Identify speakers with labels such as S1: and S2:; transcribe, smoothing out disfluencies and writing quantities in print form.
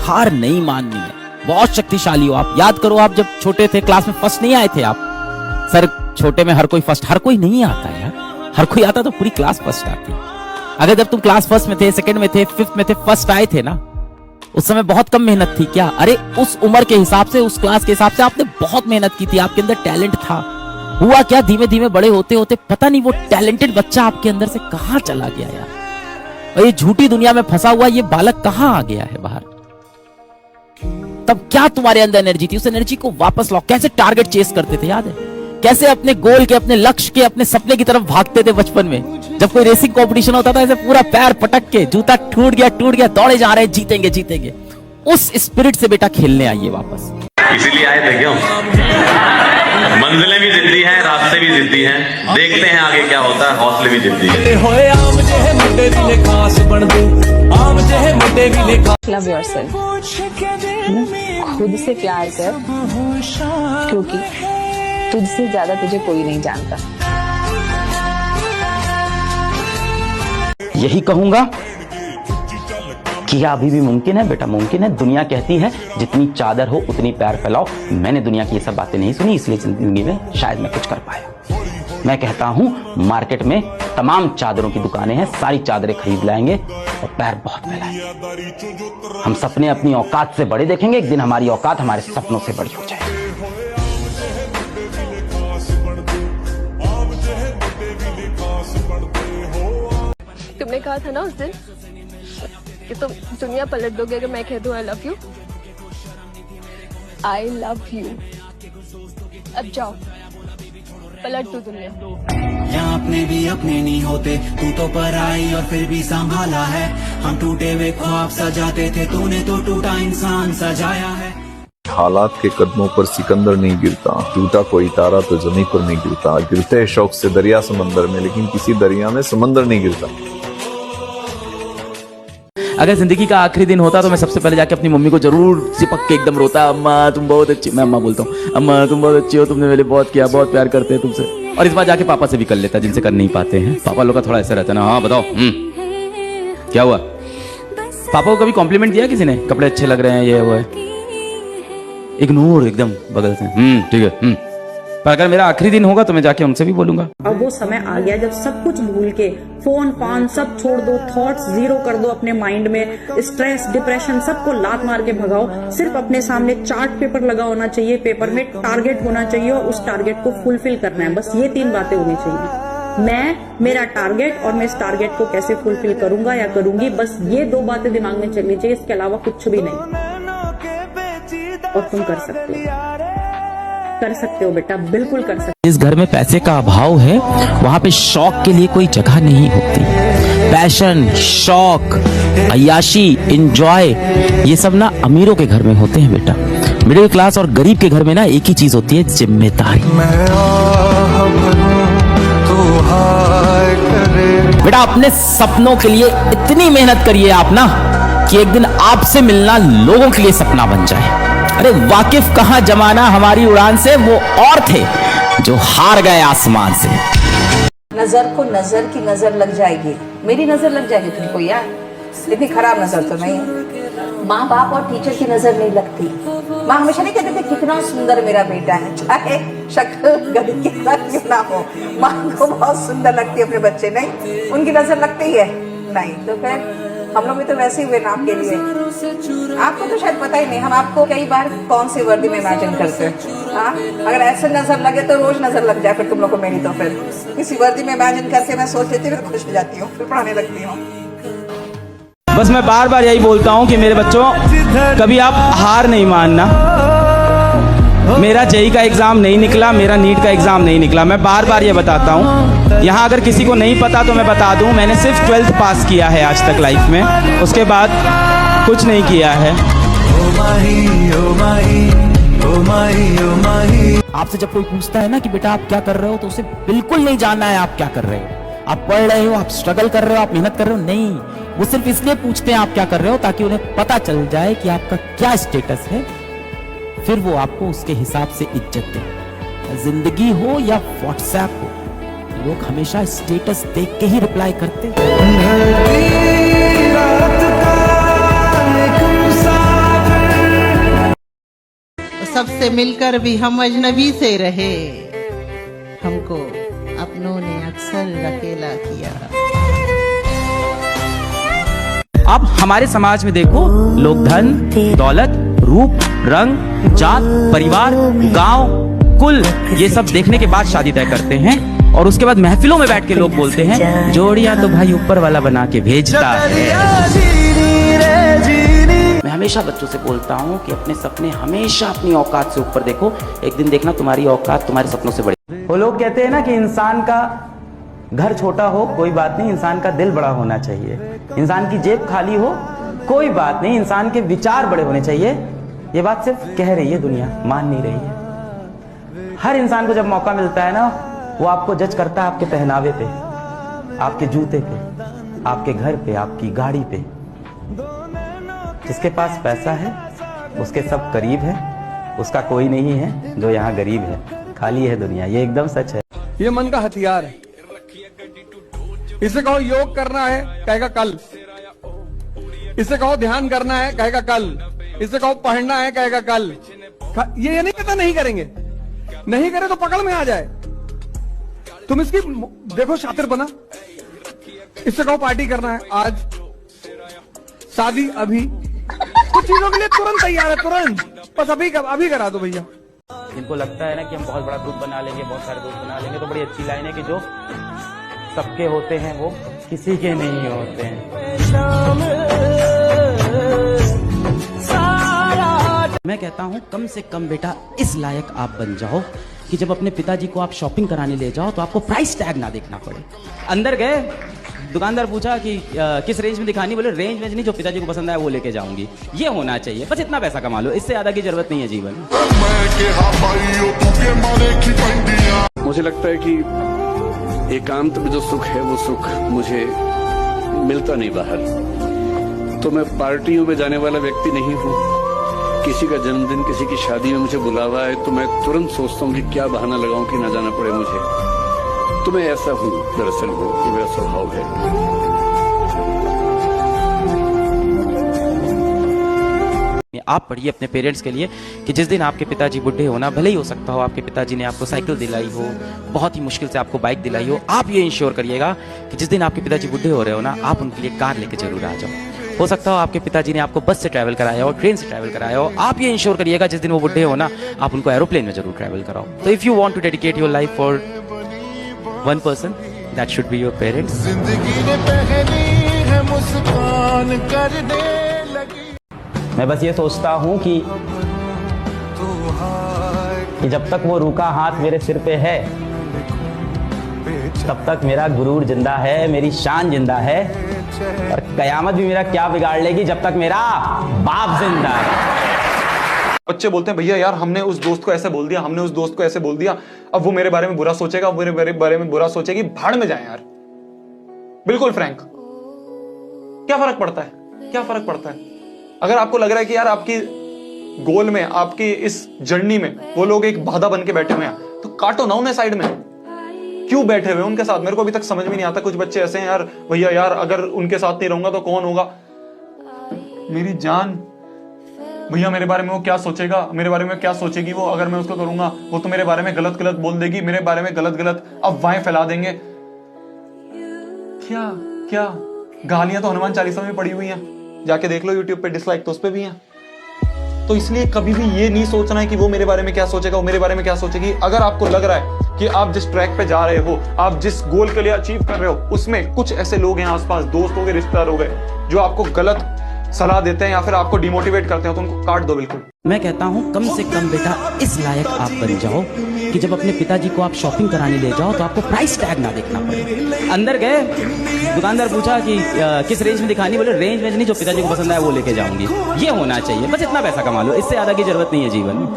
S1: हार नहीं माननी है। बहुत शक्तिशाली हो आप। याद करो, आप जब छोटे थे क्लास में फर्स्ट नहीं आए थे आप। सर छोटे में हर कोई फर्स्ट, हर कोई नहीं आता यार। हर कोई आता तो पूरी क्लास फर्स्ट आती। अगर जब तुम क्लास फर्स्ट में थे, सेकंड में थे, फिफ्थ में थे, फर्स्ट आए थे ना, उस समय बहुत कम मेहनत थी क्या? अरे उस उम्र के हिसाब से, उस क्लास के हिसाब से आपने बहुत मेहनत की थी। आपके अंदर टैलेंट था। हुआ क्या, धीमे धीमे बड़े होते होते पता नहीं वो टैलेंटेड बच्चा आपके अंदर से कहां चला गया यार। और ये झूठी दुनिया में फंसा हुआ ये बालक कहां आ गया है बाहर? तब क्या तुम्हारे अंदर एनर्जी थी? उस एनर्जी को वापस लाओ। कैसे टारगेट चेस करते थे, याद है? कैसे अपने गोल के, अपने लक्ष्य के, अपने सपने की तरफ भागते थे बचपन में। जब कोई रेसिंग कंपटीशन होता था, ऐसे पूरा पैर पटक के, जूता टूट गया, दौड़े जा रहे हैं, जीतेंगे जीतेंगे। उस स्पिरिट से बेटा खेलने आइए वापस।
S2: इसीलिए आए थे क्यों? मंजिलें भी जिद्दी हैं, रास्ते भी जिद्दी हैं। देखते हैं आगे क्या होता है। हौसले भी जिद्दी है।
S3: Love yourself. खुद से प्यार कर, क्योंकि तुझसे ज्यादा तुझे कोई नहीं जानता।
S1: यही कहूंगा कि अभी भी मुमकिन है बेटा, मुमकिन है। दुनिया कहती है जितनी चादर हो उतनी पैर फैलाओ। मैंने दुनिया की ये सब बातें नहीं सुनी, इसलिए जिंदगी में शायद मैं कुछ कर पाया। मैं कहता हूं मार्केट में तमाम चादरों की दुकानें हैं, सारी चादरें खरीद लाएंगे और पैर बहुत फैलाएंगे। हम सपने अपनी औकात से बड़े देखेंगे, एक दिन हमारी औकात हमारे सपनों से बड़ी हो जाएगी।
S4: तुमने कहा था ना उस दिन कि तुम दुनिया पलट दोगे अगर मैं कह दूं I love you. I love you. अब जाओ, पलट दो दुनिया।
S5: यहाँ अपने भी अपने नहीं होते, तू तो पराई और फिर भी संभाला है। हम टूटे हुए ख्वाब सजाते थे, तूने तो टूटा इंसान सजाया है।
S6: हालात के कदमों पर सिकंदर नहीं गिरता, टूटा कोई तारा तो जमीन पर नहीं गिरता। गिरते हैं शौक से दरिया समंदर में, लेकिन किसी दरिया में समंदर नहीं गिरता।
S1: अगर जिंदगी का आखिरी दिन होता तो मैं सबसे पहले जाके अपनी मम्मी को जरूर चिपक के एकदम रोता, अम्मा तुम बहुत अच्छी। मैं अम्मा बोलता हूँ, अम्मा तुम बहुत अच्छी हो, तुमने मेरे लिए बहुत किया, बहुत प्यार करते हैं तुमसे। और इस बार जाके पापा से भी कर लेता, जिनसे कर नहीं पाते हैं। पापा लोग का थोड़ा ऐसा रहता है ना, हाँ बताओ क्या हुआ। पापा को कभी कॉम्प्लीमेंट दिया किसी ने, कपड़े अच्छे लग रहे हैं, ये वो है? इग्नोर एकदम बगल से, ठीक है। पर अगर मेरा आखिरी दिन होगा तो मैं जाके उनसे भी बोलूंगा।
S7: अब वो समय आ गया जब सब कुछ भूल के, फोन फान सब छोड़ दो, थॉट्स जीरो कर दो अपने माइंड में, स्ट्रेस डिप्रेशन सबको लात मार के भगाओ। सिर्फ अपने सामने चार्ट पेपर लगा होना चाहिए, पेपर में टारगेट होना चाहिए और उस टारगेट को फुलफिल करना है। बस ये 3 बातें होनी चाहिए। मैं, मेरा टारगेट और मैं इस टारगेट को कैसे फुलफिल करूंगा या करूंगी, बस ये 2 बातें दिमाग में चलनी चाहिए। इसके अलावा कुछ भी नहीं। और तुम कर सकते हो बेटा, बिल्कुल कर सकते हो।
S1: जिस घर में पैसे का अभाव है वहां पे शौक के लिए कोई जगह नहीं होती। पैशन, शौक, अय्याशी, एंजॉय, ये सब ना अमीरों के घर में होते हैं बेटा। मिडिल क्लास और गरीब के घर में ना एक ही चीज होती है, जिम्मेदारी। बेटा अपने सपनों के लिए इतनी मेहनत करिए आप ना कि एक दिन आपसे मिलना लोगों के लिए सपना बन जाए। अरे वाकिफ कहां जमाना हमारी उड़ान से, वो और थे जो हार गए आसमान से।
S8: नजर को नजर की नजर लग जाएगी, मेरी नजर लग जाएगी तुमको यार। इतनी खराब नजर तो नहीं। माँ बाप और टीचर की नजर नहीं लगती। माँ हमेशा नहीं कहते थे कितना सुंदर मेरा बेटा है, चाहे शक्ल गधी के साथ क्यों ना हो। माँ को बहुत सुंदर लगती है अपने बच्चे, नहीं उनकी नजर लगती है नहीं। तो फिर हम लोग भी तो वैसे ही हुए नाम के लिए। आपको तो शायद पता ही नहीं, हम आपको कई बार कौन सी वर्दी में इमेजिन करते हैं। हाँ, अगर ऐसे नजर लगे तो रोज नजर लग जाए फिर तुम लोग को मेरी। तो फिर किसी वर्दी में इमेजिन करके मैं सोच लेती हूँ, फिर खुश हो जाती हूँ, फिर पढ़ाने लगती हूँ।
S1: बस मैं बार बार यही बोलता हूँ कि मेरे बच्चों कभी आप हार नहीं मानना। मेरा जेई का एग्जाम नहीं निकला, मेरा नीट का एग्जाम नहीं निकला, मैं बार बार ये बताता हूँ। यहाँ अगर किसी को नहीं पता तो मैं बता दूँ, मैंने सिर्फ 12th पास किया है आज तक लाइफ में, उसके बाद कुछ नहीं किया है। आपसे जब कोई पूछता है ना कि बेटा आप क्या कर रहे हो, तो उसे बिल्कुल नहीं जानना है आप क्या कर रहे हो। आप पढ़ रहे हो, आप स्ट्रगल कर रहे हो, आप मेहनत कर रहे हो, नहीं। वो सिर्फ इसलिए पूछते हैं आप क्या कर रहे हो ताकि उन्हें पता चल जाए कि आपका क्या स्टेटस है, फिर वो आपको उसके हिसाब से इज्जत दे। जिंदगी हो या व्हाट्सएप हो, लोग हमेशा स्टेटस देख के ही रिप्लाई करते।
S9: सबसे मिलकर भी हम अजनबी से रहे, हमको अपनों ने अक्सर अकेला किया।
S1: अब हमारे समाज में देखो, लोग धन, दौलत, रूप, रंग, जात, परिवार, गांव, कुल, ये सब देखने के बाद शादी तय करते हैं और उसके बाद महफिलों में बैठ के लोग बोलते हैं जोड़ियां तो भाई ऊपर वाला बना के भेजता है। मैं हमेशा बच्चों से बोलता हूं कि अपने सपने हमेशा अपनी औकात से ऊपर देखो, एक दिन देखना तुम्हारी औकात तुम्हारे सपनों से बड़ी। वो लोग कहते हैं ना कि इंसान का घर छोटा हो कोई बात नहीं, इंसान का दिल बड़ा होना चाहिए। इंसान की जेब खाली हो कोई बात नहीं, इंसान के विचार बड़े होने चाहिए। ये बात सिर्फ कह रही है दुनिया, मान नहीं रही है। हर इंसान को जब मौका मिलता है ना, वो आपको जज करता है आपके पहनावे पे, आपके जूते पे, आपके घर पे, आपकी गाड़ी पे। जिसके पास पैसा है उसके सब करीब है, उसका कोई नहीं है जो यहाँ गरीब है। खाली है दुनिया, ये एकदम सच है।
S10: ये मन का हथियार है। इसे कहो योग करना है, कहेगा कल। इसे कहो ध्यान करना है, कहेगा कल। इसे कहो पढ़ना है, कहेगा कल। ये नहीं कहता नहीं करेंगे, नहीं करे तो पकड़ में आ जाए। तुम इसकी देखो शातिर बना। इससे कहो पार्टी करना है आज, शादी अभी, कुछ चीजों के लिए तुरंत तैयार है, तुरंत बस अभी करा दो भैया।
S1: इनको लगता है ना कि हम बहुत बड़ा ग्रुप बना लेंगे, बहुत सारे दोस्त बना लेंगे, तो बड़ी अच्छी लाइन है कि जो सबके होते हैं वो किसी के नहीं होते हैं। मैं कहता हूं कम से कम बेटा इस लायक आप बन जाओ कि जब अपने पिताजी को आप शॉपिंग कराने ले जाओ तो आपको प्राइस टैग ना देखना पड़े। अंदर गए, दुकानदार पूछा कि किस रेंज में दिखानी, बोले रेंज में नहीं, जो पिताजी को पसंद आया वो लेके जाऊंगी। ये होना चाहिए, बस इतना पैसा कमा लो, इससे ज्यादा की जरूरत नहीं है जीवन।
S11: मुझे लगता है कि एकांत में जो सुख है वो सुख मुझे मिलता नहीं बाहर। तो मैं पार्टियों में जाने वाला व्यक्ति नहीं हूँ। किसी का जन्मदिन, किसी की शादी में मुझे बुलावा है तो मैं तुरंत सोचता हूँ कि क्या बहाना लगाऊं कि ना जाना पड़े मुझे। तो मैं ऐसा हूँ दरअसल, वो ये मेरा स्वभाव है।
S1: आप पढ़िए अपने पेरेंट्स के लिए कि जिस दिन आपके पिताजी बुढ़े हो ना, भले ही हो सकता हो आपके पिताजी ने आपको साइकिल दिलाई हो, बहुत ही मुश्किल से आपको बाइक दिलाई हो, आप ये इंश्योर करिएगा कि जिस दिन आपके पिताजी बुढ़े हो रहे हो ना, आप उनके लिए कार लेके जरूर आ जाओ। हो सकता हो आपके पिताजी ने आपको बस से ट्रैवल कराया हो, ट्रेन से ट्रैवल कराया हो, आप ये इंश्योर करिएगा जिस दिन वो बुढ़े हो ना, आप उनको एरोप्लेन में जरूर ट्रैवल कराओ। तो if you want to dedicate your life for one person, that should be your parents. मैं बस ये सोचता हूँ कि जब तक वो रूखा हाथ मेरे सिर पे है तब तक मेरा गुरूर जिंदा है, मेरी शान जिंदा है, और कयामत भी मेरा क्या बिगाड़ लेगी जब तक मेरा बाप जिंदा है।
S12: बच्चे बोलते हैं भैया यार हमने उस दोस्त को ऐसे बोल दिया, हमने उस दोस्त को ऐसे बोल दिया, अब वो मेरे बारे में बुरा सोचेगा, मेरे बारे में बुरा सोचेगी, भाड़ में जाए यार। बिल्कुल फ्रैंक, क्या फर्क पड़ता है, क्या फर्क पड़ता है? अगर आपको लग रहा है कि यार आपकी गोल में, आपकी इस जर्नी में वो लोग एक बाधा बन के बैठे हुए हैं, तो काटो ना उन्हें साइड में। क्यों बैठे हुए उनके साथ? मेरे को अभी तक समझ में नहीं आता। कुछ बच्चे ऐसे हैं यार, भैया यार अगर उनके साथ नहीं रहूंगा तो कौन होगा? मेरी जान, भैया मेरे बारे में वो क्या सोचेगा, मेरे बारे में क्या सोचेगी वो अगर मैं उसको करूंगा? वो तो मेरे बारे में गलत गलत बोल देगी, मेरे बारे में गलत गलत अफवाहें फैला देंगे। क्या क्या गालियां तो हनुमान चालीसा में पड़ी हुई हैं, जाके देख लो यूट्यूब पे, डिसलाइक तो उस पे भी हैं। तो इसलिए कभी भी ये नहीं सोचना है कि वो मेरे बारे में क्या सोचेगा, वो मेरे बारे में क्या सोचेगी। अगर आपको लग रहा है कि आप जिस ट्रैक पे जा रहे हो, आप जिस गोल के लिए अचीव कर रहे हो, उसमें कुछ ऐसे लोग हैं आसपास, दोस्त हो गए, रिश्तेदार हो गए, जो आपको गलत सलाह देते हैं या फिर आपको डिमोटिवेट करते हैं, तो उनको काट दो बिल्कुल।
S1: मैं कहता हूँ कम से कम बेटा इस लायक आप बन जाओ कि जब अपने पिताजी को आप शॉपिंग कराने ले जाओ तो आपको प्राइस टैग ना देखना पड़े। अंदर गए, दुकानदार पूछा कि किस रेंज में दिखानी, बोले रेंज में नहीं, जो पिताजी को पसंद आया वो लेके जाऊंगी। ये होना चाहिए, बस इतना पैसा कमा लो, इससे ज्यादा की जरूरत नहीं है जीवन में।